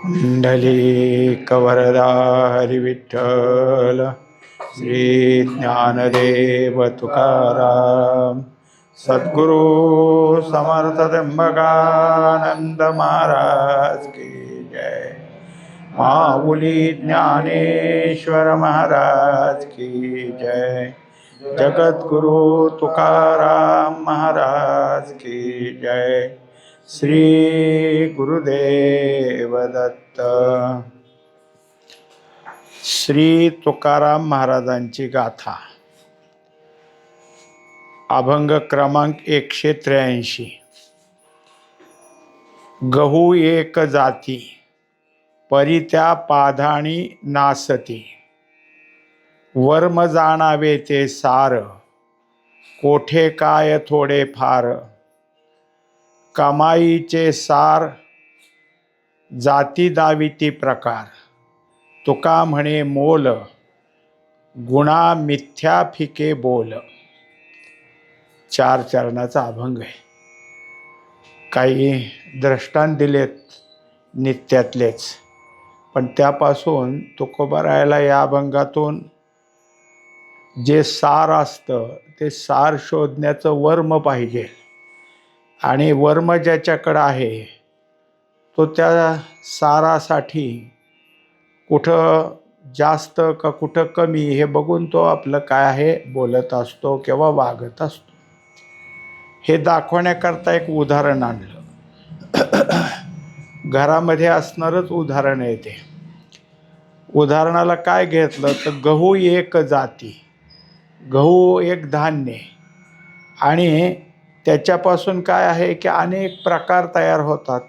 पुंडलीकवरदा हरिविठ्ठल श्री ज्ञानदेव तुकाराम सद्गुरु समर्थ त्र्यंबकानंद महाराज की जय। माऊली ज्ञानेश्वर महाराज की जय। जगद्गुरु तुकाराम महाराज की जय। श्री गुरुदेव दत्त। श्री तुकाराम महाराजांची गाथा, अभंग क्रमांक 183। गहू एक जाती, परी त्या पाधाणी नासती। वर्म जाणावे ते सार, कोठे काय थोडे फार। कमाईचे सार, जाती दाविती प्रकार। तुका म्हणे मोल, गुणा मिथ्या फिके बोल। 4 चरणाचा अभंग आहे। काही दृष्टांत दिलेत नित्यातलेच, पण त्यापासून तुकोबारायाला या अभंगातून जे सार असतं ते सार शोधण्याचं वर्म पाहिजे, आणि वर्म ज्याच्याकडं आहे तो त्या सारासाठी कुठं जास्त का कुठं कमी हे बघून तो आपलं काय आहे बोलत असतो किंवा वागत असतो। हे दाखवण्याकरता एक उदाहरण आणलं। घरामध्ये असणारच उदाहरण आहे ते। उदाहरणाला काय घेतलं तर गहू एक जाती, गहू एक धान्य, आणि त्याच्यापासून काय आहे की अनेक प्रकार तयार होतात।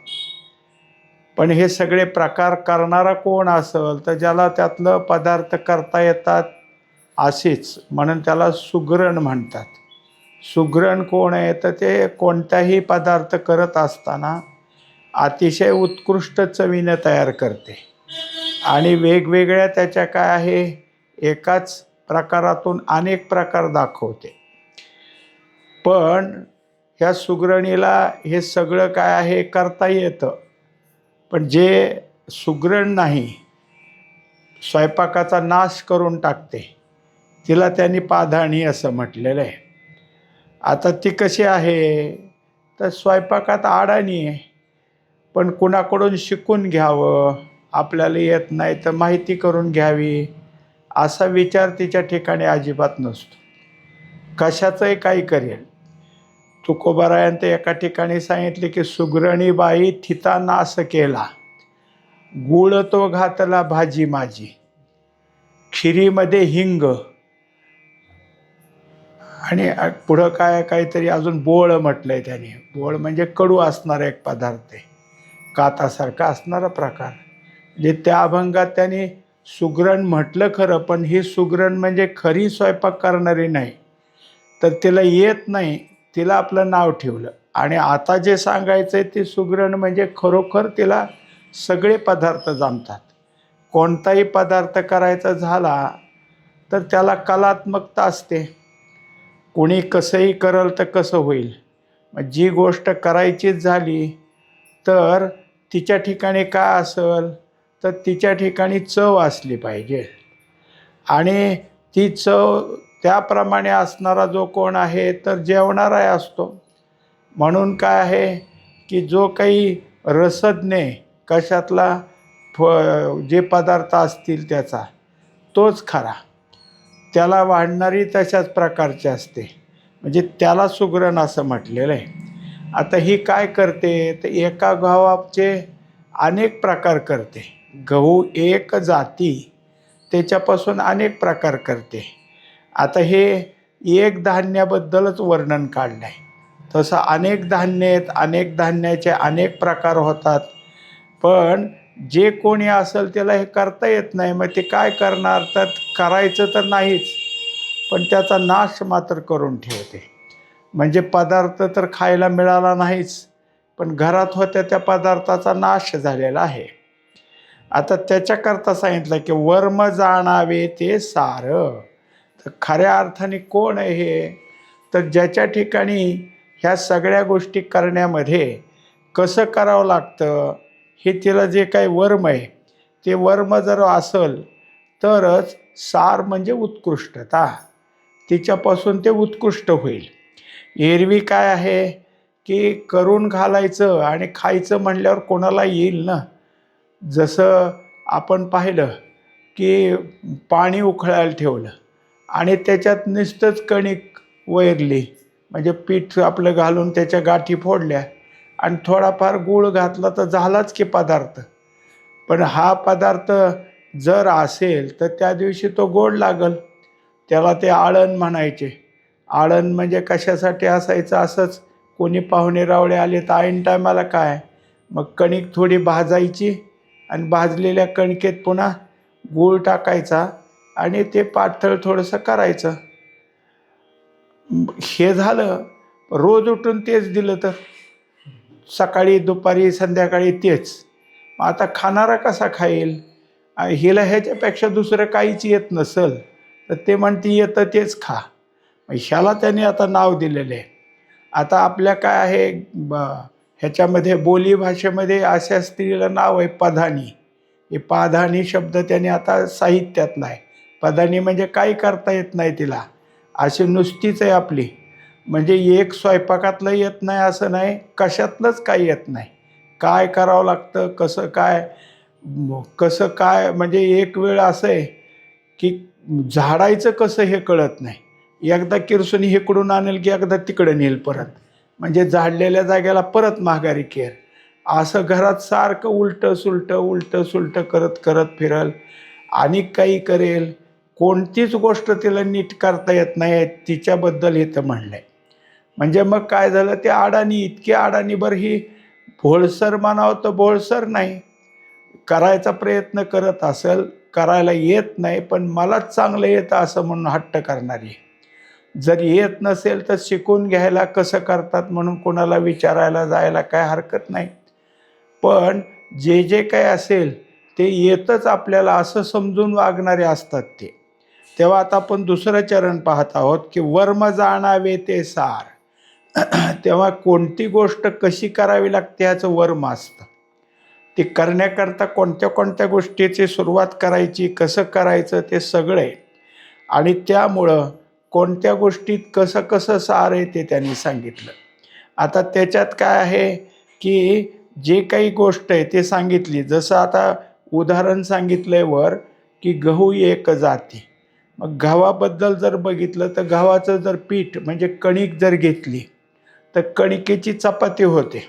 पण हे सगळे प्रकार करणारा कोण असेल तर ज्याला त्यातलं पदार्थ करता येतात असेच, म्हणून त्याला सुगरण म्हणतात। सुगरण कोण आहे तर ते कोणताही पदार्थ करत असताना अतिशय उत्कृष्ट चवीने तयार करते, आणि वेगवेगळ्या त्याच्या काय आहे एकाच प्रकारातून अनेक प्रकार दाखवते। पण ह्या सुगरणीला हे सगळं काय आहे करता येतं, पण जे सुगरण नाही, स्वयंपाकाचा नाश करून टाकते, तिला त्यांनी पाधाणी असं म्हटलेलं आहे। आता ती कशी आहे तर स्वयंपाकात अडाणी आहे, पण कुणाकडून शिकून घ्यावं, आपल्याला येत नाही तर माहिती करून घ्यावी असा विचार तिच्या ठिकाणी अजिबात नसतो। कशाचंही काही करेल। तुकोबारायानं ते एका ठिकाणी सांगितले की सुगरणी बाई थिता नास केला, गुळ तो घातला भाजी माझी। खिरीमध्ये हिंग, आणि पुढं काय काहीतरी अजून बोळ म्हटलंय त्याने। बोळ म्हणजे कडू असणारा एक पदार्थ आहे, कातासारखा असणारा प्रकार। म्हणजे त्या अभंगात त्याने सुगरण म्हटलं खरं, पण ही सुगरण म्हणजे खरी स्वयंपाक करणारी नाही, तर तिला येत नाही, तिला आपलं नाव ठेवलं। आणि आता जे सांगायचं आहे ते सुगरण म्हणजे खरोखर तिला सगळे पदार्थ जमतात। कोणताही पदार्थ करायचा झाला तर त्याला कलात्मकता असते। कोणी कसंही करल तर कसं होईल, मग जी गोष्ट करायचीच झाली तर तिच्या ठिकाणी काय असेल तर तिच्या ठिकाणी चव असली पाहिजे, आणि ती चव त्याप्रमाणे असणारा जो कोण आहे तर जेवणारा असतो। म्हणून काय आहे की जो काही रसज्ञ कशातला जे पदार्थ असतील त्याचा तोच खरा, त्याला वाढणारी तशाच प्रकारची असते, म्हणजे त्याला सुगरण असं म्हटलेलं आहे। आता ही काय करते तर एका गव्हाचे अनेक प्रकार करते। गहू एक जाती, त्याच्यापासून अनेक प्रकार करते। आता हे एक धान्याबद्दलच वर्णन काढलं आहे, तसं अनेक धान्य आहेत, अनेक धान्याचे अनेक प्रकार होतात। पण जे कोणी असेल त्याला हे करता येत नाही, मग ते काय करणार तर करायचं तर नाहीच, पण त्याचा नाश मात्र करून ठेवते। म्हणजे पदार्थ तर खायला मिळाला नाहीच, पण घरात होत्या त्या पदार्थाचा नाश झालेला आहे। आता त्याच्याकरता सांगितलं की वर्म जाणावे ते सार। तर खऱ्या अर्थाने कोण आहे हे तर ज्याच्या ठिकाणी ह्या सगळ्या गोष्टी करण्यामध्ये कसं करावं लागतं हे तिला जे काही वर्म आहे ते वर्म जर असेल तरच सार म्हणजे उत्कृष्टता, तिच्यापासून ते उत्कृष्ट होईल. एरवी काय आहे की करून घालायचं आणि खायचं म्हणल्यावर कोणाला येईल ना. जसं आपण पाहिलं की पाणी उकळायला ठेवलं आणि त्याच्यात नुसतंच कणिक वैरली, म्हणजे पीठ आपलं घालून त्याच्या गाठी फोडल्या आणि थोडाफार गूळ घातला तर झालाच की पदार्थ. पण हा पदार्थ जर असेल तर त्या दिवशी तो गोड लागल. त्याला ते आळण म्हणायचे. आळण म्हणजे कशासाठी असायचं, असंच कोणी पाहुणे रावळे आले तर ऐन टायमाला काय, मग कणिक थोडी भाजायची आणि भाजलेल्या कणकेत पुन्हा गूळ टाकायचा आणि ते पातळ थोडंसं करायचं. हे झालं. रोज उठून तेच दिलं तर सकाळी दुपारी संध्याकाळी तेच, आता खाणारा कसा खाईल. हिला ह्याच्यापेक्षा दुसरं काहीच येत नसेल तर ते म्हणते येतं तेच खा. ह्याला त्याने आता नाव दिलेलं आहे. आता आपल्या काय आहे ह्याच्यामध्ये बोली भाषेमध्ये अशा स्त्रीला नाव आहे पधानी. हे पाधानी शब्द त्याने आता साहित्यातला आहे. पधानी म्हणजे काही करता येत नाही तिला, अशी नुसतीच आहे आपली. म्हणजे एक स्वयंपाकातलं येत नाही असं नाही, कशातलंच काही येत नाही. काय करावं लागतं, कसं काय म्हणजे एक वेळ असं आहे की झाडायचं कसं हे कळत नाही. एकदा किरसून इकडून आणेल की एकदा तिकडं नेल परत, म्हणजे झाडलेल्या जागेला परत माघारी केर. असं घरात सारखं उलटं सुलटं करत करत फिरल आणि काही करेल. कोणतीच गोष्ट तिला नीट करता येत नाही, तिच्याबद्दल इथं म्हणलं आहे. म्हणजे मग काय झालं, ते अडाणी, इतकी अडाणी. बरं ही भोळसर म्हणावं तर भोळसर नाही, करायचा प्रयत्न करत असेल, करायला येत नाही पण मलाच चांगलं येतं असं म्हणून हट्ट करणारी. जर येत नसेल तर शिकून घ्यायला कसं करतात म्हणून कोणाला विचारायला जायला काय हरकत नाही. पण जे जे काही असेल ते येतच आपल्याला असं समजून वागणारे असतात ते. तेव्हा आता आपण दुसरं चरण पाहत आहोत की वर्म जाणावे ते सार. तेव्हा कोणती गोष्ट कशी करावी लागते ह्याचं वर्म असतं. ते करण्याकरता कोणत्या कोणत्या गोष्टीची सुरुवात करायची, कसं करायचं ते सगळं आहे. आणि त्यामुळं कोणत्या गोष्टीत कसं कसं सार आहे ते त्यांनी सांगितलं. आता त्याच्यात काय आहे की जे काही गोष्ट आहे ते सांगितली. जसं आता उदाहरण सांगितलंय वर की गहू एक जाती. मग गव्हाबद्दल जर बघितलं तर गव्हाचं जर पीठ म्हणजे कणिक जर घेतली तर कणिकेची चपाती होते,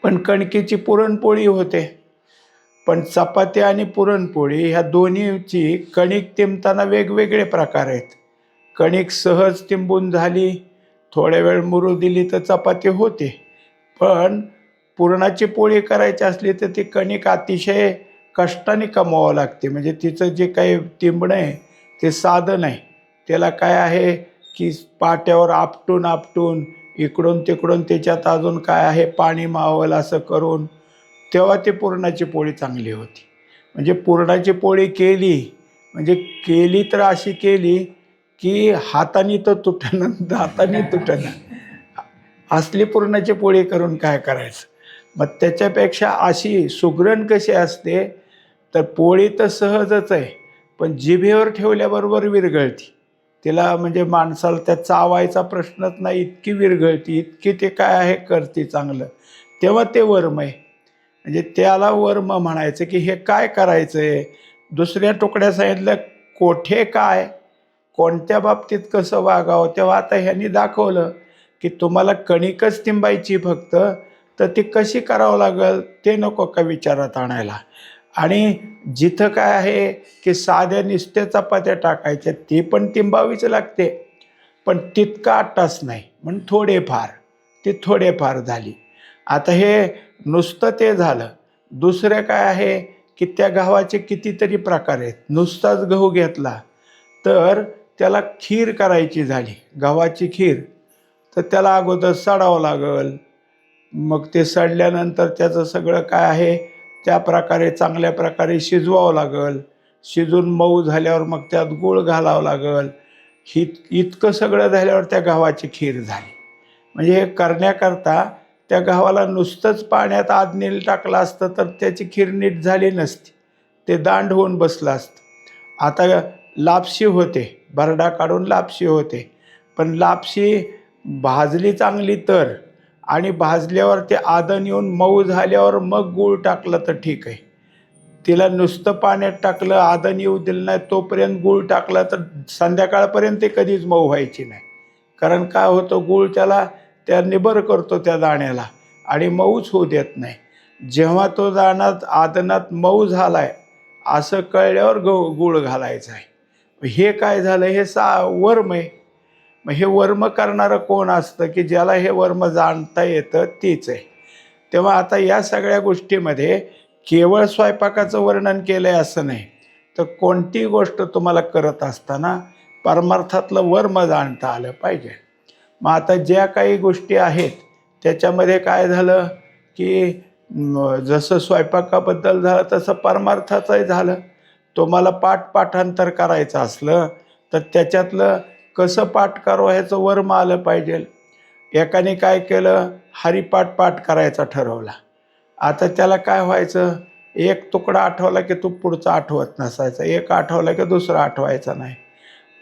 पण कणकेची पुरणपोळी होते. पण चपाती आणि पुरणपोळी ह्या दोन्हीची कणिक तिंबताना वेगवेगळे प्रकार आहेत. कणिक सहज तिंबून झाली, थोड्या वेळ मुरू दिली तर चपाती होते. पण पुरणाची पोळी करायची असली तर ती कणिक अतिशय कष्टाने कमवावं लागते. म्हणजे तिचं जे काही तिंबणं आहे ते साधं नाही. त्याला काय आहे की पाट्यावर आपटून आपटून इकडून तिकडून त्याच्यात अजून काय आहे पाणी मावल असं करून तेव्हा ते पुरणाची पोळी चांगली होती. म्हणजे पुरणाची पोळी केली म्हणजे केली तर अशी केली की हाताने तर तुटणं, दाताने तुटणं. असली पुरणाची पोळी करून काय करायचं. मग त्याच्यापेक्षा अशी सुगरण कशी असते तर पोळी तर सहजच आहे, पण जिभेवर ठेवल्याबरोबर विरघळती. तिला म्हणजे माणसाला त्या चावायचा प्रश्नच नाही, इतकी विरघळती, इतकी ते काय आहे करते चांगलं. तेव्हा ते वर्म आहे. म्हणजे त्याला वर्म म्हणायचं की हे काय करायचं आहे. दुसऱ्या तुकड्या सांगितलं कोठे काय, कोणत्या बाबतीत कसं वागावं. तेव्हा आता ह्यांनी दाखवलं की तुम्हाला कणिकच तिंबायची फक्त, तर ती कशी करावं लागेल ते नको का विचारात आणायला. आणि जिथं काय आहे की साध्या नुसत्या चपात्या टाकायच्या ती पण तिंबावीच लागते, पण तितका आटास नाही, म्हणून थोडेफार झाली. आता हे नुसतं ते झालं. दुसरं काय आहे की त्या गव्हाचे कितीतरी प्रकार आहेत. नुसताच गहू घेतला तर त्याला खीर करायची झाली, गव्हाची खीर, तर त्याला अगोदर सडावं लागल. मग ते सडल्यानंतर त्याचं सगळं काय आहे त्या प्रकारे चांगल्या प्रकारे शिजवावं लागल. शिजून मऊ झाल्यावर मग त्यात गूळ घालावं लागल. इतकं सगळं झाल्यावर त्या गव्हाची खीर झाली. म्हणजे हे करण्याकरता त्या गव्हाला नुसतंच पाण्यात आदनेल टाकलं असतं तर त्याची खीर नीट झाली नसती, ते दांड होऊन बसलं असतं. आता लापशी होते, भरडा काढून लापशी होते, पण लापशी भाजली चांगली तर, आणि भाजल्यावर ते आदन येऊन मऊ झाल्यावर मग गूळ टाकलं तर ठीक आहे. तिला नुसतं पाण्यात टाकलं, आदन येऊ दिलं नाही, तोपर्यंत गूळ टाकला तर संध्याकाळपर्यंत ते कधीच मऊ व्हायची नाही. कारण काय होतं, गूळ त्या निबर करतो त्या दाण्याला आणि मऊच होऊ देत नाही. जेव्हा तो दाणा आदनात मऊ झालाय असं कळल्यावर गूळ घालायचा आहे. हे काय झालं, हे वर्म आहे. मग हे वर्म करणारं कोण असतं, की ज्याला हे वर्म जाणता येतं तीच आहे. तेव्हा आता या सगळ्या गोष्टीमध्ये केवळ स्वयंपाकाचं वर्णन केलं आहे असं नाही, तर कोणती गोष्ट तुम्हाला करत असताना परमार्थातलं वर्म जाणता आलं पाहिजे. मग आता ज्या काही गोष्टी आहेत त्याच्यामध्ये काय झालं, की जसं स्वयंपाकाबद्दल झालं तसं परमार्थाचंही झालं. तुम्हाला पाठांतर करायचं असलं तर त्याच्यातलं कसं पाठ करावं ह्याचं वर्म आलं पाहिजे. एकाने काय केलं, पाठ करायचा ठरवला. आता त्याला काय व्हायचं, एक तुकडा आठवला की तो पुढचा आठवत नसायचा, एक आठवला की दुसरा आठवायचा नाही.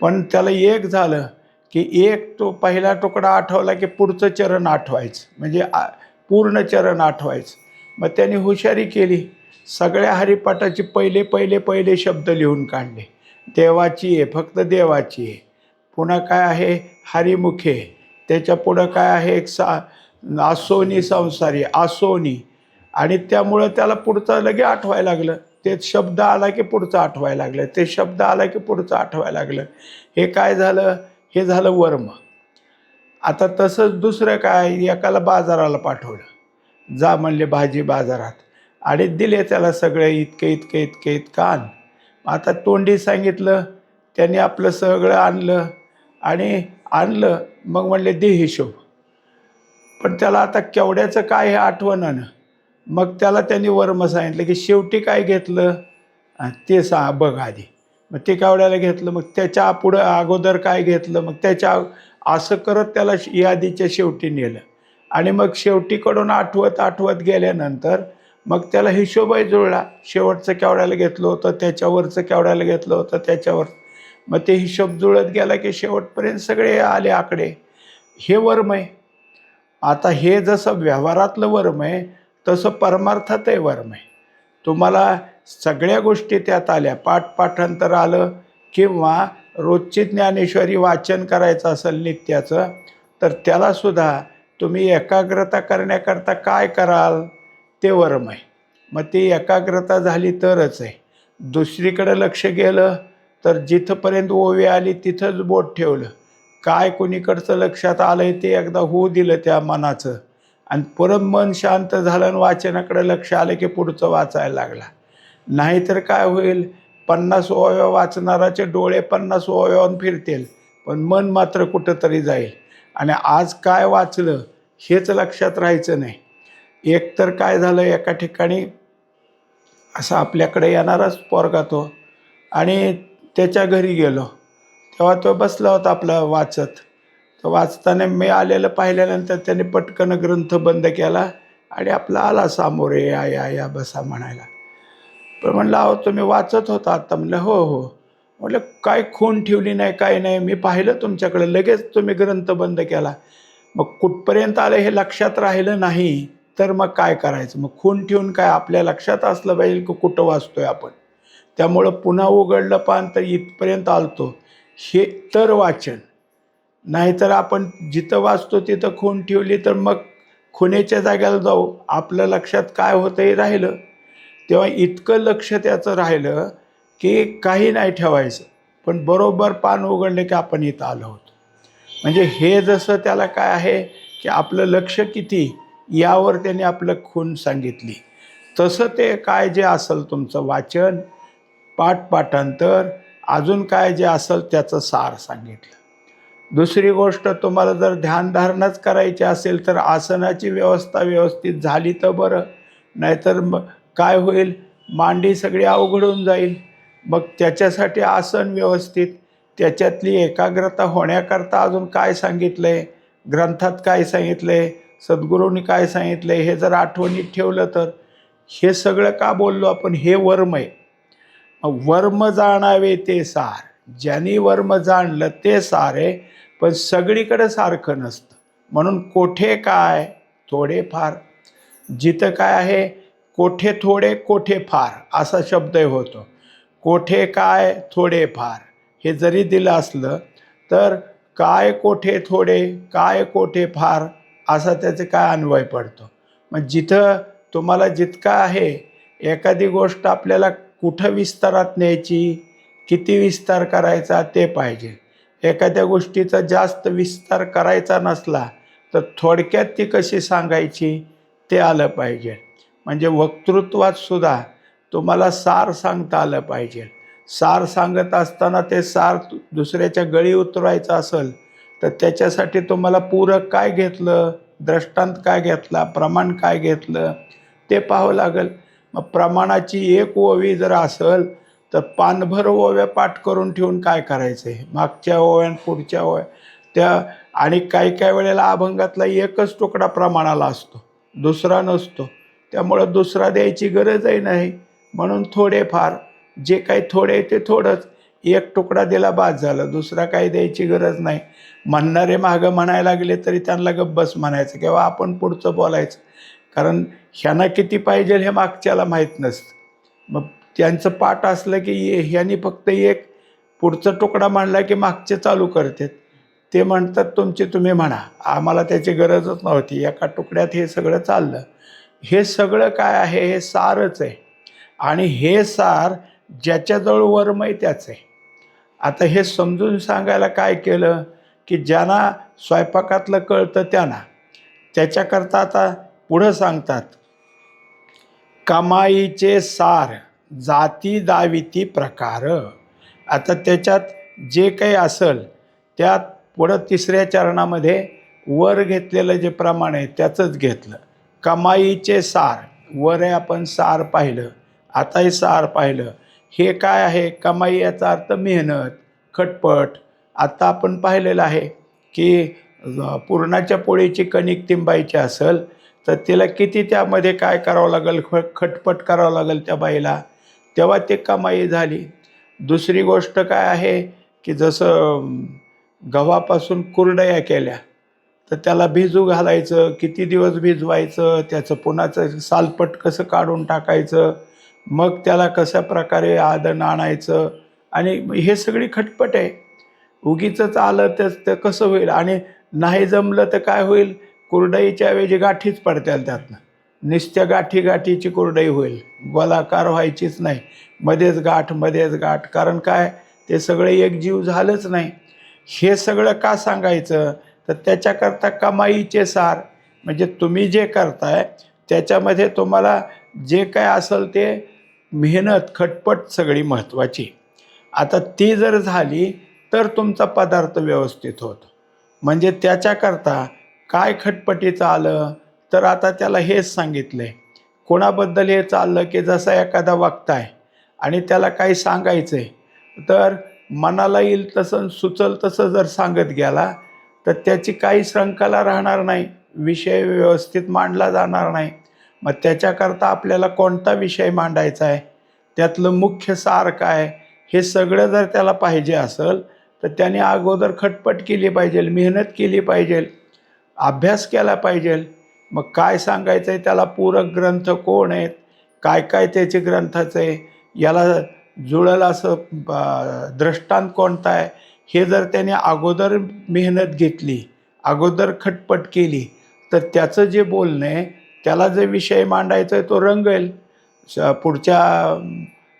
पण त्याला एक झालं की एक तो पहिला तुकडा आठवला की पुढचं चरण आठवायचं, म्हणजे पूर्ण चरण आठवायचं. मग त्याने हुशारी केली, सगळ्या हरिपाठाचे पहिले पहिले पहिले शब्द लिहून काढले. देवाची आहे, फक्त देवाची आहे. पुन्हा काय आहे, हरिमुखे. त्याच्या पुढं काय आहे, आसोनी संसारी, आसोनी. आणि त्यामुळं त्याला पुढचं लगे आठवायला लागलं. ते शब्द आला की पुढचं आठवायला लागलं, ते शब्द आला की पुढचं आठवायला लागलं. हे काय झालं, हे झालं वर्म. आता तसंच दुसरं काय, एकाला बाजाराला पाठवलं, जा म्हणले भाजी बाजारात, आणि दिले त्याला सगळे इतके इतके इतके इतकं आण. आता तोंडी सांगितलं, त्यांनी आपलं सगळं आणलं आणि आणलं. मग म्हणले दे हिशोब. पण त्याला आता केवढ्याचं काय हे आठवणं. मग त्याला त्यांनी वर्म सांगितलं की शेवटी काय घेतलं ते बघ आधी. मग ते केवढ्याला घेतलं, मग त्याच्या पुढं अगोदर काय घेतलं, मग असं करत त्याला यादीच्या शेवटी नेलं. आणि मग शेवटीकडून आठवत आठवत गेल्यानंतर मग त्याला हिशोबही जुळला. शेवटचं केवढ्याला घेतलं होतं, त्याच्यावरचं केवढ्याला घेतलं होतं, त्याच्यावर. मग ते हिशोब जुळत गेला की शेवटपर्यंत सगळे आले आकडे. हे वर्म आहे. आता हे जसं व्यवहारातलं वर्म आहे तसं परमार्थातही वर्म आहे. तुम्हाला सगळ्या गोष्टी त्यात आल्या, पाठांतर आलं, किंवा रोजची ज्ञानेश्वरी वाचन करायचं असेल नित्याचं, तर त्यालासुद्धा तुम्ही एकाग्रता करण्याकरता काय कराल, ते वर्म आहे. मग ती एकाग्रता झाली तरच आहे. दुसरीकडे लक्ष गेलं तर जिथंपर्यंत ओवी आली तिथंच बोट ठेवलं, काय कोणीकडचं लक्षात आलंय ते एकदा होऊ दिलं त्या मनाचं, आणि परत मन शांत झालं आणि वाचनाकडे लक्ष आलं की पुढचं वाचायला लागला. नाहीतर काय होईल, 50 ओव्या वाचणाराचे डोळे 50 ओव्यावरून फिरतील, पण मन मात्र कुठंतरी जाईल आणि आज काय वाचलं हेच लक्षात राहायचं नाही. एकतर काय झालं, एका ठिकाणी असा आपल्याकडे येणाराच पोरगा तो, आणि त्याच्या घरी गेलो तेव्हा तो बसला होता आपला वाचत. तर वाचताना मी आलेलं पाहिल्यानंतर त्याने पटकन ग्रंथ बंद केला आणि आपला आला सामोरे, या या या बसा म्हणायला. पण म्हणलं अहो तुम्ही वाचत होता आता. म्हणलं हो हो. म्हटलं काय खून ठेवली नाही, काय नाही, मी पाहिलं तुमच्याकडे, लगेच तुम्ही ग्रंथ बंद केला. मग कुठपर्यंत आलं हे लक्षात राहिलं नाही तर मग काय करायचं, मग खून ठेवून काय, आपल्या लक्षात असलं पाहिजे की कुठं वाचतोय आपण. त्यामुळं पुन्हा उघडलं पान तर इथपर्यंत आलतो हे तर वाचन. नाहीतर आपण जिथं वाचतो तिथं खून ठेवली तर मग खुनेच्या जाग्याला जाऊ, आपलं लक्षात काय होतं हे राहिलं. तेव्हा इतकं लक्ष त्याचं राहिलं की काही नाही ठेवायचं, पण बरोबर पान उघडले की आपण इथं आलो होतो. म्हणजे हे जसं त्याला काय आहे की आपलं लक्ष किती यावर त्याने आपलं खून सांगितली, तसं ते काय जे असेल तुमचं वाचन, पाठांतर, अजून काय जे असेल त्याचं सार सांगितलं. दुसरी गोष्ट, तुम्हाला जर ध्यानधारणाच करायची असेल तर आसनाची व्यवस्था व्यवस्थित झाली तर बरं, नाहीतर मग काय होईल, मांडी सगळी अवघड होऊन जाईल. मग त्याच्यासाठी आसन व्यवस्थित, त्याच्यातली एकाग्रता होण्याकरता अजून काय सांगितलं आहे, ग्रंथात काय सांगितलं आहे, सद्गुरूंनी काय सांगितलं हे जर आठवणीत ठेवलं तर हे सगळं का बोललो आपण, हे वर्म आहे. वर्म जाणावे ते सार, ज्यांनी वर्म जाणलं ते सार आहे. पण सगळीकडे सारखं नसतं, म्हणून कोठे काय थोडेफार, जिथं काय आहे कोठे थोडे कोठे फार असा शब्द होतो. कोठे काय थोडे फार हे जरी दिलं असलं तर काय कोठे थोडे काय कोठे फार असा त्याचे काय अन्वय पडतो. मग जिथं तुम्हाला जितका आहे, एखादी गोष्ट आपल्याला कुठं विस्तारात न्यायची, किती विस्तार करायचा ते पाहिजे. एखाद्या गोष्टीचा जास्त विस्तार करायचा नसला तर थोडक्यात ती कशी सांगायची ते आलं पाहिजे. म्हणजे वक्तृत्वात सुद्धा तुम्हाला सार सांगता आलं पाहिजे. सार सांगत असताना ते सार दुसऱ्याच्या गळी उतरवायचं असेल तर त्याच्यासाठी तुम्हाला पूरक काय घेतलं, दृष्टांत काय घेतला, प्रमाण काय घेतलं ते पाहावं लागेल. मग प्रमाणाची एक ओवी जर असेल तर पानभर ओव्या पाठ करून ठेवून काय करायचं आहे, मागच्या ओव्या पुढच्या ओव्या त्या. आणि काही वेळेला अभंगातला एकच तुकडा प्रमाणाला असतो, दुसरा नसतो. त्यामुळं दुसरा द्यायची गरजही नाही. म्हणून थोडेफार जे काही थोडे ते थोडंच, एक तुकडा दिला बाद झालं, दुसरा काही द्यायची गरज नाही. म्हणणारे मागं म्हणायला लागले तरी त्यांना गब्बस म्हणायचं किंवा आपण पुढचं बोलायचं, कारण ह्यांना किती पाहिजे हे मागच्याला माहीत नसतं. मग त्यांचं पाठ असलं की ह्यांनी फक्त एक पुढचा तुकडा म्हणला की मागचे चालू करतात. ते म्हणतात तुमचे तुम्ही म्हणा, आम्हाला त्याची गरजच नव्हती, एका तुकड्यात हे सगळं चाललं. हे सगळं काय आहे, हे सारच आहे. आणि हे सार ज्याच्याजवळ वर्म आहे त्याच आहे. आता हे समजून सांगायला काय केलं की ज्यांना स्वयंपाकातलं कळतं त्यांना, त्याच्याकरता आता पुढं सांगतात, कमाईचे सार जाती दाविती प्रकार. आता त्याच्यात जे काही असेल त्यात पुढं तिसऱ्या चरणामध्ये वर घेतलेलं जे प्रमाण आहे त्याचंच घेतलं. कमाईचे सार, वर आहे आपण सार पाहिलं, आता हे सार पाहिलं. हे काय आहे, कमाई याचा अर्थ मेहनत, खटपट. आता आपण पाहिलेलं आहे की पुरणाच्या पोळीची कणिक तिंबायची असेल तर तिला किती त्यामध्ये काय करावं लागेल, खटपट करावं लागेल त्या बाईला, तेव्हा ते कमाई झाली. दुसरी गोष्ट काय आहे की जसं गव्हापासून कुरडया केल्या तर त्याला भिजू घालायचं, किती दिवस भिजवायचं, त्याचं पुन्हाचं सालपट कसं काढून टाकायचं, मग त्याला कशा प्रकारे आदण आणायचं, आणि हे सगळी खटपट आहे. उगीचंच आलं तर कसं होईल, आणि नाही जमलं तर काय होईल, कुरडईच्या ऐवजी गाठीच पडतील त्यातनं, नुसत्या गाठीची कुरडई होईल, गोलाकार व्हायचीच नाही, मध्येच गाठ. कारण काय, ते सगळं एकजीव झालंच नाही. हे सगळं का सांगायचं तर त्याच्याकरता कमाईचे सार, म्हणजे तुम्ही जे करताय त्याच्यामध्ये तुम्हाला जे काय असेल ते मेहनत खटपट सगळी महत्त्वाची. आता ती जर झाली तर तुमचा पदार्थ व्यवस्थित होतो. म्हणजे त्याच्याकरता काय खटपटीचं आलं तर आता त्याला हेच सांगितलं आहे. कोणाबद्दल हे चाललं की जसा एखादा वक्ता आहे आणि त्याला काही सांगायचं आहे, तर मनाला येईल तसं सुचल तसं जर सांगत गेला तर त्याची काही शृंखला राहणार नाही, विषय व्यवस्थित मांडला जाणार नाही. मग त्याच्याकरता आपल्याला कोणता विषय मांडायचा आहे, त्यातलं मुख्य सार काय, हे सगळं जर त्याला पाहिजे असेल तर त्याने अगोदर खटपट केली पाहिजे, मेहनत केली पाहिजे, अभ्यास केला पाहिजे. मग काय सांगायचं आहे, त्याला पूरक ग्रंथ कोण आहेत, काय त्याचे ग्रंथाचं आहे, याला जुळल असं दृष्टांत कोणता आहे, हे जर त्याने अगोदर मेहनत घेतली, अगोदर खटपट केली तर त्याचं जे बोलणं आहे, त्याला जे विषय मांडायचा आहे तो रंगेल, पुढच्या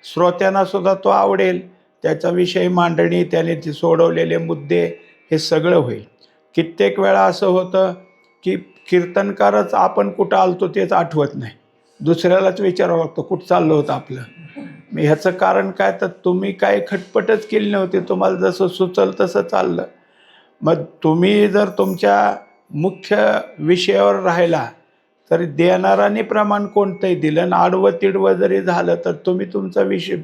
श्रोत्यांनासुद्धा तो आवडेल, त्याचा विषय मांडणी, त्याने ते सोडवलेले मुद्दे, हे सगळं होईल. कित्येक वेळा असं होतं की कीर्तनकारच आपण कुठं आलतो तेच आठवत नाही, दुसऱ्यालाच विचारावं लागतं कुठं चाललं होतं आपलं. मग ह्याचं कारण काय, तर तुम्ही काय खटपटच केली नव्हती, तुम्हाला जसं सुचल तसं चाललं. मग तुम्ही जर तुमच्या मुख्य विषयावर राहिला तर देणाराने प्रमाण कोणतंही दिलं आणि आडवं तिडवं जरी झालं तर तुम्ही तुमचा विषय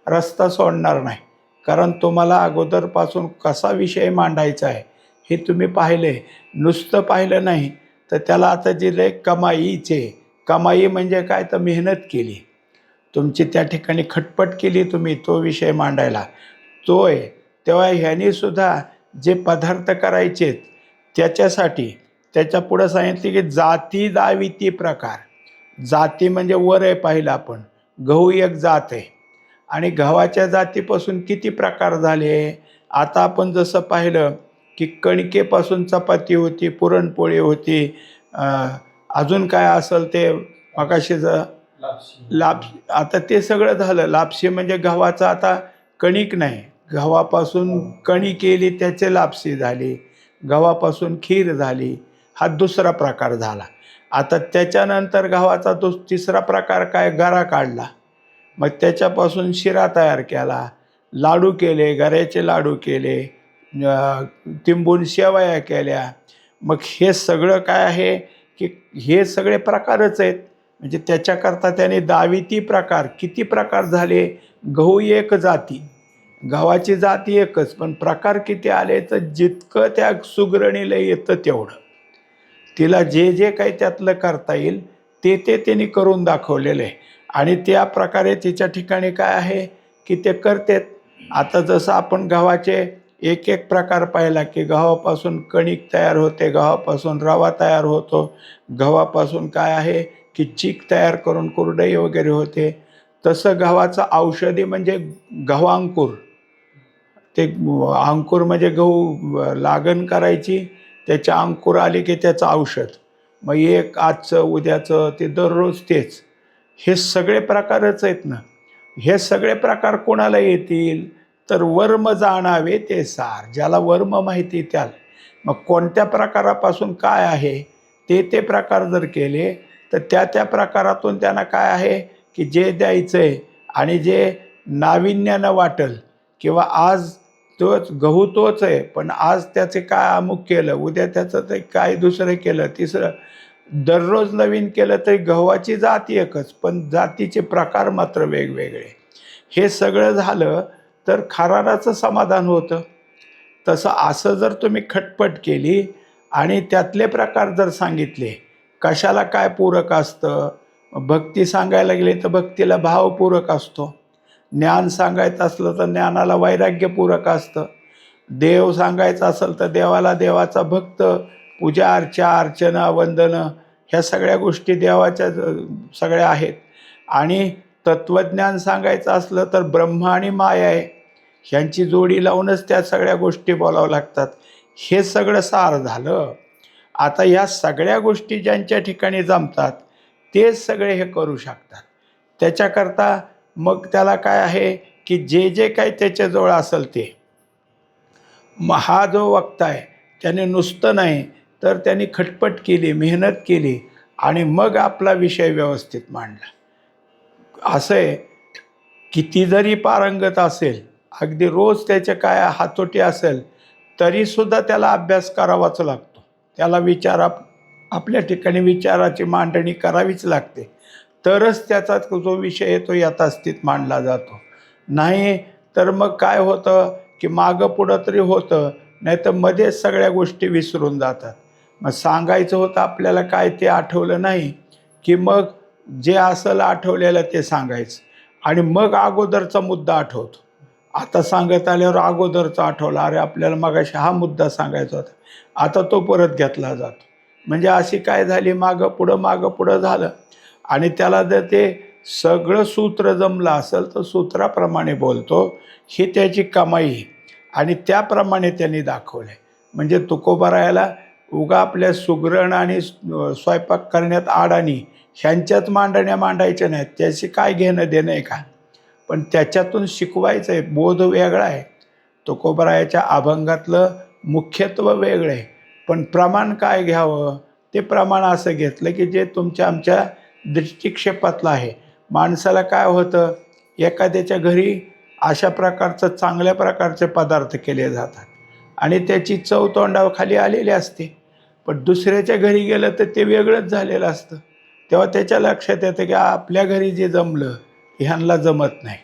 रस्ता सोडणार नाही. कारण तुम्हाला अगोदरपासून कसा विषय मांडायचा आहे हे तुम्ही पाहिले, नुसतं पाहिलं नाही तर त्याला आता जे कमाईचे, कमाई म्हणजे काय तर मेहनत केली तुमची, त्या ठिकाणी खटपट केली तुम्ही तो विषय मांडायला, तो आहे. तेव्हा ह्यांनी सुद्धा जे पदार्थ करायचे त्याच्यासाठी त्याच्या पुढं सांगितले की जाती दाविती प्रकार. जाती म्हणजे वर आहे पाहिलं आपण, गहू एक जात आहे आणि गव्हाच्या जातीपासून किती प्रकार झाले. आता आपण जसं पाहिलं की कणकेपासून चपाती होती, पुरणपोळी होती, अजून काय असेल ते मगाशी लापशी, आता ते सगळं झालं. लापशी म्हणजे गव्हाचं आता कणिक नाही, गव्हापासून कणी केली त्याचे लापशी झाली, गव्हापासून खीर झाली, हा दुसरा प्रकार झाला. आता त्याच्यानंतर गव्हाचा तिसरा प्रकार काय, गरा काढला, मग त्याच्यापासून शिरा तयार केला, लाडू केले, गऱ्याचे लाडू केले, तिंबून शेवया केल्या. मग हे सगळं काय आहे की हे सगळे प्रकारच आहेत. म्हणजे त्याच्याकरता त्याने दाविती प्रकार, किती प्रकार झाले. गहू एक जाती, गव्हाची जाती एकच, पण प्रकार किती आले तर जितकं त्या सुगरणीला येतं तेवढं, तिला जे जे काही त्यातलं करता येईल ते त्यांनी करून दाखवलेलं आहे. आणि त्या प्रकारे तिच्या ठिकाणी काय आहे की ते करतात. आता जसं आपण गव्हाचे एक एक प्रकार पाहिला की गव्हापासून कणिक तयार होते, गव्हापासून रवा तयार होतो, गव्हापासून काय आहे की चीक तयार करून कुरडई वगैरे होते. तसं गव्हाचं औषधी म्हणजे गव्हांकुर, ते अंकुर म्हणजे गहू लागण करायची, त्याच्या अंकुर आले की त्याचं औषध, मग एक आजचं उद्याचं ते दररोज तेच. हे सगळे प्रकारच आहेत ना. हे सगळे प्रकार कोणाला येतील तर वर्म जाणावे ते सार, ज्याला वर्म माहिती त्याला. मग कोणत्या प्रकारापासून काय आहे ते प्रकार जर केले तर त्या प्रकारातून त्यांना काय आहे की जे द्यायचं आहे आणि जे नाविन्यानं वाटेल, किंवा आज तोच गहू तोच आहे पण आज त्याचे काय अमुक केलं, उद्या त्याचं ते काय दुसरं केलं, तिसरं, दररोज नवीन केलं तरी गव्हाची जात एकच पण जातीचे प्रकार मात्र वेगवेगळे. हे सगळं झालं तर खाराराचं समाधान होतं. तसं असं जर तुम्ही खटपट केली आणि त्यातले प्रकार जर सांगितले, कशाला काय पूरक असतं, भक्ती सांगायला गेली तर भक्तीला भावपूरक असतो, ज्ञान सांगायचं असलं तर ज्ञानाला वैराग्यपूरक असतं, देव सांगायचं असेल तर देवाला देवाचा भक्त, पूजा अर्चना वंदनं, ह्या सगळ्या गोष्टी देवाच्या सगळ्या आहेत. आणि तत्त्वज्ञान सांगायचं असलं तर ब्रह्म आणि माया आहे, ह्यांची जोडी लावूनच त्या सगळ्या गोष्टी बोलावं लागतात. हे सगळं सार झालं. आता या सगळ्या गोष्टी ज्यांच्या ठिकाणी जमतात तेच सगळे हे करू शकतात. त्याच्याकरता मग त्याला काय आहे की जे जे काही त्याच्याजवळ असेल ते, हा जो वक्ता आहे त्याने नुसतं नाही तर त्यांनी खटपट केली, मेहनत केली आणि मग आपला विषय व्यवस्थित मांडला. असं आहे, किती जरी पारंगत असेल, अगदी रोज त्याचे काय हातोटी असेल तरीसुद्धा त्याला अभ्यास करावाच लागतो. त्याला आपल्या ठिकाणी विचाराची मांडणी करावीच लागते, तरच त्याचा जो विषय आहे तो यथास्थित मांडला जातो. नाही तर मग काय होतं की मागं पुढं तरी होतं, नाही तर मध्येच सगळ्या गोष्टी विसरून जातात. मग सांगायचं होतं आपल्याला काय ते आठवलं नाही की मग जे असेल आठवलेलं ते सांगायचं आणि मग अगोदरचा मुद्दा आठवतो. आता सांगत आल्यावर अगोदरचा आठवला, अरे आपल्याला मगाशी हा मुद्दा सांगायचा होता, आता तो परत घेतला जातो. म्हणजे अशी काय झाली, मागं पुढं झालं. आणि त्याला जर ते सगळं सूत्र जमलं असेल तर सूत्राप्रमाणे बोलतो, ही त्याची कमाई आणि त्याप्रमाणे त्यांनी दाखवलं. म्हणजे तुकोबारायाला उगा आपल्या सुगरण आणि स्वयंपाक करण्यात अडाणी ह्यांच्यात मांडण्या मांडायच्या नाहीत, त्याशी काय घेणं देणं आहे का, पण त्याच्यातून शिकवायचं आहे. बोध वेगळा आहे, तुकोबारायाच्या अभंगातलं मुख्यत्व वेगळं आहे, पण प्रमाण काय घ्यावं ते प्रमाण असं घेतलं की जे तुमच्या आमच्या दृष्टिक्षेपातलं आहे. माणसाला काय होतं, एखाद्याच्या घरी अशा प्रकारचं चांगल्या प्रकारचे पदार्थ केले जातात आणि त्याची चव तोंडाखाली आलेली असते, पण दुसऱ्याच्या घरी गेलं तर ते वेगळंच झालेलं असतं. तेव्हा त्याच्या लक्षात येतं की आपल्या घरी जे जमलं ह्यांना जमत नाही,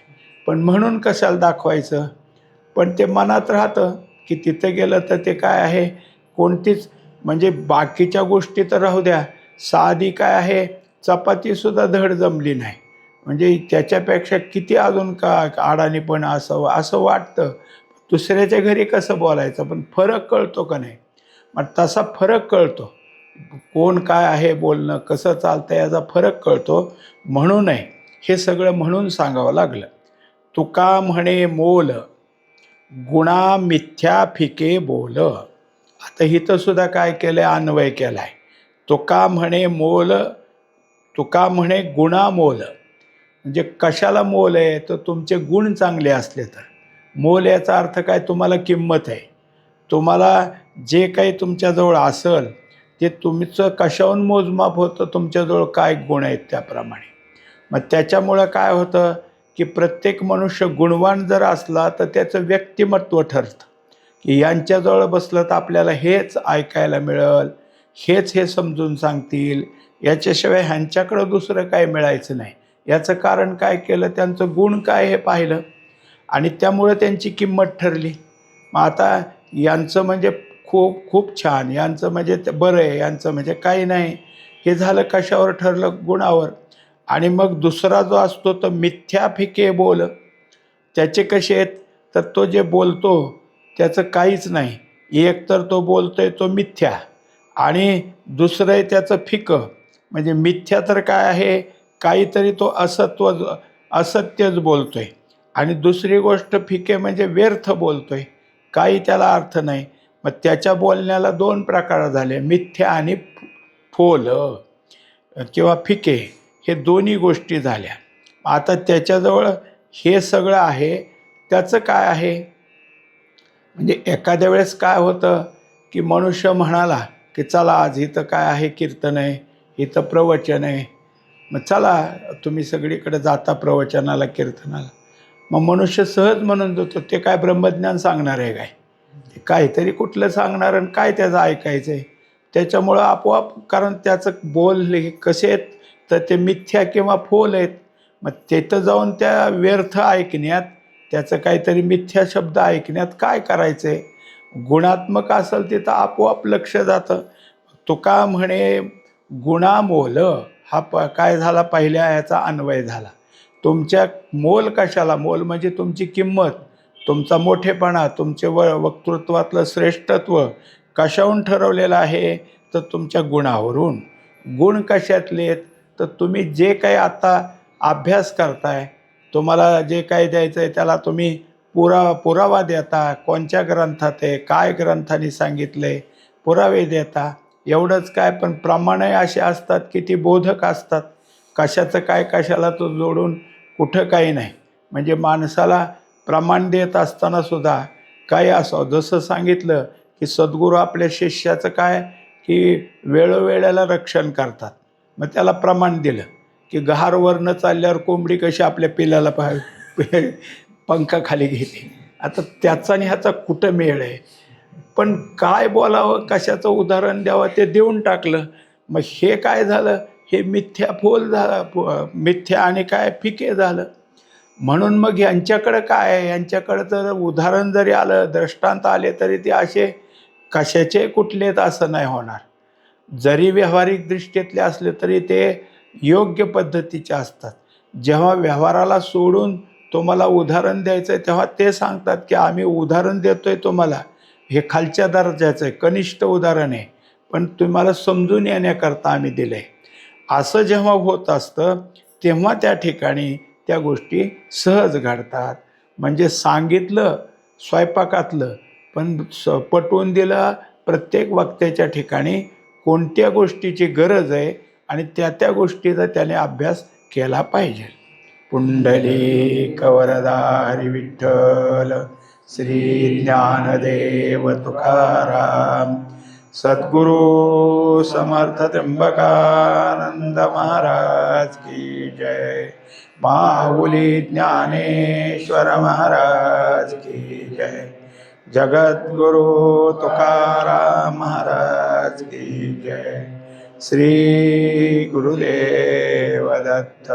पण म्हणून कशाला दाखवायचं. पण ते मनात राहतं की तिथं गेलं तर ते काय आहे, कोणतीच म्हणजे बाकीच्या गोष्टी तर राहू द्या, साधी काय आहे, चपातीसुद्धा धड जमली नाही. म्हणजे त्याच्यापेक्षा किती अजून का अडाणीपणा असावं असं वाटतं. दुसऱ्याच्या घरी कसं बोलायचं, पण फरक कळतो का नाही? मग तसा फरक कळतो. कोण काय आहे बोलणं, कसं चालतं याचा फरक कळतो. म्हणून आहे हे सगळं म्हणून सांगावं लागलं. तुका म्हणे मोल, गुणा मिथ्या फिके बोल. आता इथं सुद्धा काय केलं आहे, अन्वय केला आहे. तुका म्हणे मोल, तुका म्हणे गुणा मोल. म्हणजे कशाला मोल आहे, तर तुमचे गुण चांगले असले तर. मोल याचा अर्थ काय, तुम्हाला किंमत आहे. तुम्हाला जे काही तुमच्याजवळ असेल ते तुमचं कशाहून मोजमाप होतं, तुमच्याजवळ काय गुण आहेत त्याप्रमाणे. मग त्याच्यामुळं काय होतं की प्रत्येक मनुष्य गुणवान जर असला तर त्याचं व्यक्तिमत्व ठरतं, की यांच्याजवळ बसलं तर आपल्याला हेच ऐकायला मिळेल, हेच हे समजून सांगतील, याच्याशिवाय ह्यांच्याकडं दुसरं काय मिळायचं नाही. याचं कारण काय केलं, त्यांचं गुण काय हे पाहिलं आणि त्यामुळं त्यांची किंमत ठरली. मग आता यांचं म्हणजे खूप खूप छान, यांचं म्हणजे बरं आहे, यांचं म्हणजे काही नाही, हे झालं कशावर ठरलं, गुणावर. आणि मग दुसरा जो असतो तो मिथ्या फिके बोल. त्याचे कसे आहेत, तर तो जे बोलतो त्याचं काहीच नाही. एक तर तो बोलतोय तो मिथ्या, आणि दुसरं आहे त्याचं फिकं. म्हणजे मिथ्या तर काय आहे, काहीतरी तो असत्यच बोलतोय, आणि दुसरी गोष्ट फिके म्हणजे व्यर्थ बोलतोय, काही त्याला अर्थ नाही. मग त्याच्या बोलण्याला दोन प्रकार झाले, मिथ्या आणि फोल किंवा फिके, हे दोन्ही गोष्टी झाल्या. आता त्याच्याजवळ हे सगळं आहे, त्याचं काय आहे. म्हणजे एखाद्या वेळेस काय होतं की मनुष्य म्हणाला की चला आज इथं काय आहे, कीर्तन आहे, इथं प्रवचन आहे, मग चला तुम्ही सगळीकडे जाता प्रवचनाला कीर्तनाला. मग मनुष्य सहज म्हणून जातो, ते काय ब्रह्मज्ञान सांगणार आहे काय, ते काहीतरी कुठलं सांगणार आणि काय त्याचं ऐकायचं आहे. त्याच्यामुळं आपोआप, कारण त्याचं बोल हे कसे आहेत, तर ते मिथ्या किंवा फोल आहेत. मग तिथं जाऊन त्या व्यर्थ ऐकण्यात, त्याचं काहीतरी मिथ्या शब्द ऐकण्यात काय करायचं आहे. गुणात्मक असेल तिथं आपोआप लक्ष जातं. तुका म्हणे गुणामोल, हा काय झाला, पहिल्या ह्याचा अन्वय झाला. तुमच्या मोल कशाला, मोल म्हणजे तुमची किंमत, तुमचा मोठेपणा, तुमचे वक्तृत्वातलं श्रेष्ठत्व कशाहून ठरवलेलं आहे, तर तुमच्या गुणावरून. गुण कशातले आहेत, तर तुम्ही जे काही आता अभ्यास करताय, तुम्हाला जे काही द्यायचं आहे त्याला तुम्ही पुरावा देता, कोणत्या ग्रंथात आहे, काय ग्रंथाने सांगितलं आहे, पुरावे देता. एवढंच काय, पण प्रमाणे असे असतात की ती बोधक असतात. कशाचं काय कशाला तो जोडून कुठं काही नाही. म्हणजे माणसाला प्रमाण देत असताना सुद्धा काय असं, जसं सांगितलं की सद्गुरू आपल्या शिष्याचं काय, की वेळोवेळेला रक्षण करतात. मग त्याला प्रमाण दिलं की गहारवरनं चालल्यावर कोंबडी कशी आपल्या पिल्लाला पंखाखाली घेते. आता त्याचा आणि ह्याचा कुठं मेळ आहे. पण काय बोलावं, कशाचं उदाहरण द्यावं, ते देऊन टाकलं. मग हे काय झालं, हे मिथ्या फोल झालं, मिथ्या आणि काय फिके झालं. म्हणून मग यांच्याकडं काय आहे, यांच्याकडं जर उदाहरण जरी आलं, दृष्टांत आले, तरी ते असे कशाचे कुठलेच असं नाही होणार. जरी व्यावहारिक दृष्टीतले असले तरी ते योग्य पद्धतीचे असतात. जेव्हा व्यवहाराला सोडून तुम्हाला उदाहरण द्यायचं आहे, तेव्हा ते सांगतात की आम्ही उदाहरण देतोय तुम्हाला, हे खालच्या दर्जाचं आहे, कनिष्ठ उदाहरण आहे, पण तुम्हाला समजून येण्याकरता आम्ही दिलं आहे. असं जेव्हा होत असतं तेव्हा त्या ठिकाणी त्या गोष्टी सहज घडतात. म्हणजे सांगितलं स्वयंपाकातलं, पण पटवून दिलं प्रत्येक वक्त्याच्या ठिकाणी कोणत्या गोष्टीची गरज आहे, आणि त्या गोष्टीचा त्याने अभ्यास केला पाहिजे. पुंडलिक वरदा हरी विठ्ठल, श्री ज्ञानदेव तुकाराम, सद्गुरु समर्थ त्र्यंबकानंद महाराज की जय, माऊली ज्ञानेश्वर महाराज की जय, जगद्गुरु तुकाराम महाराज की जय. श्री गुरुदेव दत्त.